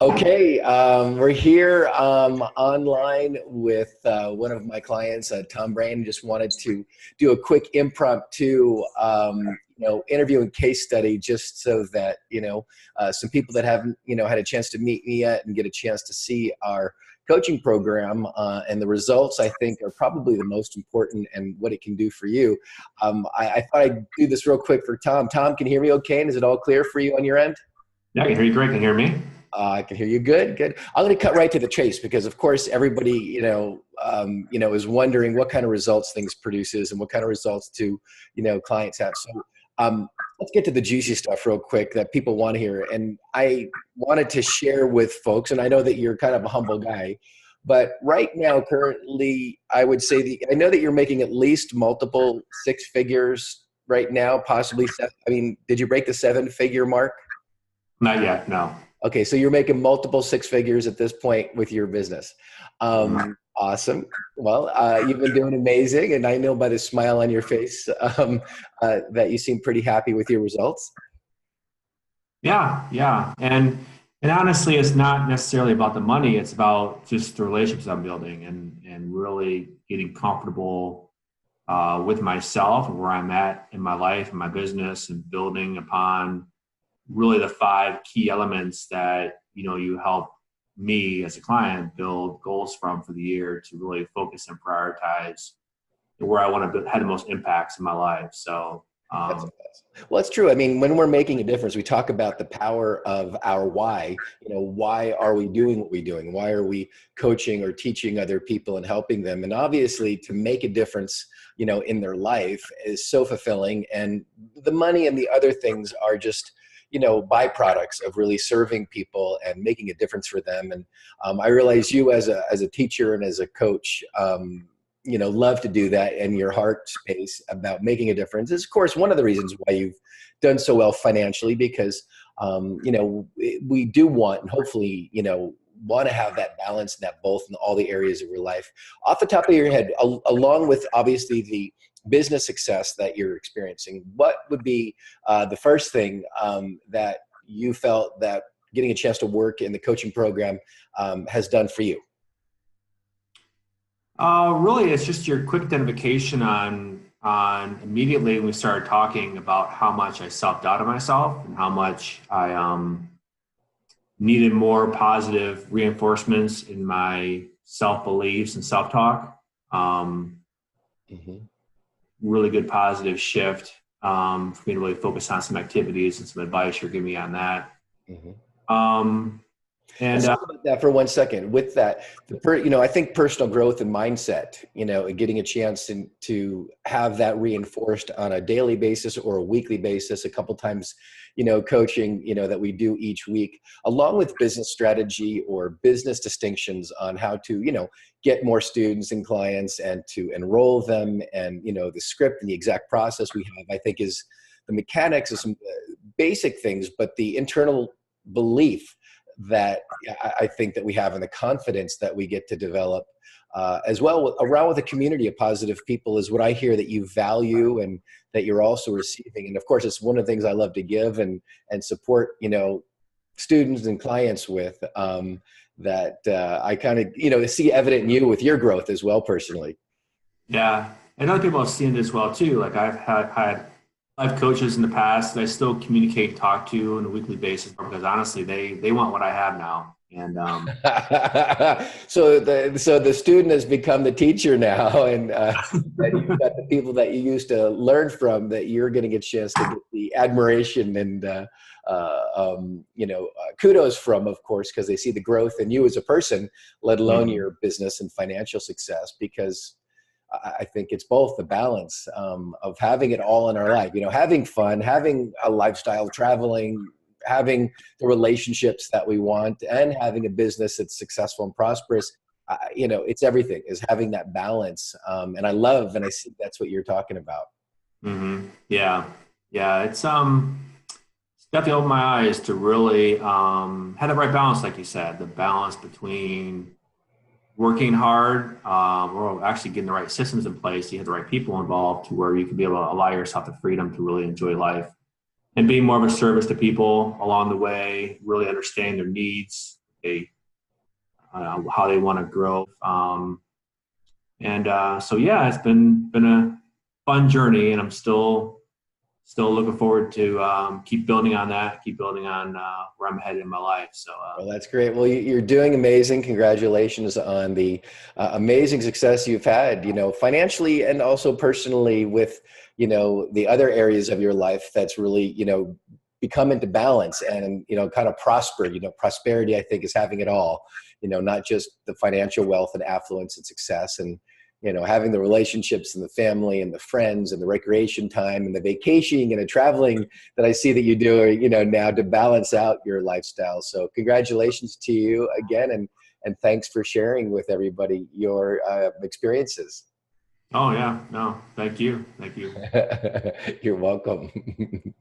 Okay, we're here online with one of my clients, Tom Brand. Just wanted to do a quick impromptu, interview and case study, just so that some people that haven't, had a chance to meet me yet and get a chance to see our coaching program and the results. I think are probably the most important and what it can do for you. I thought I'd do this real quick for Tom. Tom, can you hear me okay? And is it all clear for you on your end? Yeah, I can hear you great. Can you hear me? I can hear you. Good, good. I'm going to cut right to the chase because, of course, everybody, is wondering what kind of results things produces and what kind of results do, clients have. So, let's get to the juicy stuff real quick that people want to hear. And I wanted to share with folks, and I know that you're kind of a humble guy, but right now, currently, I would say I know that you're making at least multiple six figures right now, possibly seven. I mean, did you break the seven-figure mark? Not yet, no. Okay, so you're making multiple six figures at this point with your business. Mhm. Awesome. Well, you've been doing amazing, and I know by the smile on your face that you seem pretty happy with your results. Yeah, yeah. And honestly, it's not necessarily about the money. It's about just the relationships I'm building and really getting comfortable with myself and where I'm at in my life and my business and building upon really the five key elements that, you help me as a client build goals from for the year to really focus and prioritize where I want to have the most impacts in my life. So, That's well, it's true. I mean, when we're making a difference, we talk about the power of our why. Why are we doing what we're doing? Why are we coaching or teaching other people and helping them? And obviously, to make a difference, in their life is so fulfilling. And the money and the other things are just, byproducts of really serving people and making a difference for them. And I realize you as a teacher and as a coach, love to do that in your heart space about making a difference is, of course, one of the reasons why you've done so well financially, because, we do want and hopefully, want to have that balance and that both in all the areas of your life. Off the top of your head, along with obviously the business success that you're experiencing, what would be the first thing that you felt that getting a chance to work in the coaching program has done for you? really, it's just your quick identification on immediately when we started talking about how much I self-doubted myself and how much I needed more positive reinforcements in my self-beliefs and self-talk. Um, Hmm. really good positive shift for me to really focus on some activities and some advice you're giving me on that. Hmm. Um, and Let's talk about that for 1 second. With that, I think personal growth and mindset, and getting a chance to have that reinforced on a daily basis or a weekly basis, a couple times, coaching, that we do each week, along with business strategy or business distinctions on how to, get more students and clients and to enroll them, and the script and the exact process we have, I think, is the mechanics of some basic things, but the internal belief that I think that we have and the confidence that we get to develop as well around with a community of positive people is what I hear that you value and that you're also receiving. And of course, it's one of the things I love to give and support, students and clients with that I kind of, see evident in you with your growth as well personally. yeah, and other people have seen it as well too. Like had life coaches in the past that I still communicate and talk to on a weekly basis because honestly, they want what I have now. And So the student has become the teacher now, and you've got the people that you used to learn from that you're going to get a chance to get the admiration and kudos from, of course, because they see the growth in you as a person, let alone Mhm. your business and financial success. Because I think it's both the balance of having it all in our life, having fun, having a lifestyle, traveling, having the relationships that we want, and having a business that's successful and prosperous. It's everything is having that balance. And I love, and I see that's what you're talking about. Yeah, yeah, it's definitely opened my eyes to really have the right balance, like you said, the balance between working hard, or actually getting the right systems in place. You have the right people involved to where you can be able to allow yourself the freedom to really enjoy life and being more of a service to people along the way, really understanding their needs, they how they want to grow. So yeah, it's been a fun journey, and I'm still looking forward to keep building on that, keep building on where I'm headed in my life. So Well, that's great. Well, you're doing amazing. Congratulations on the amazing success you've had, financially and also personally with, the other areas of your life that's really, become into balance and, kind of prosper. Prosperity, I think, is having it all, not just the financial wealth and affluence and success, and having the relationships and the family and the friends and the recreation time and the vacationing and the traveling that I see that you do, now to balance out your lifestyle. So congratulations to you again. And thanks for sharing with everybody your experiences. oh yeah, no, thank you. You're welcome.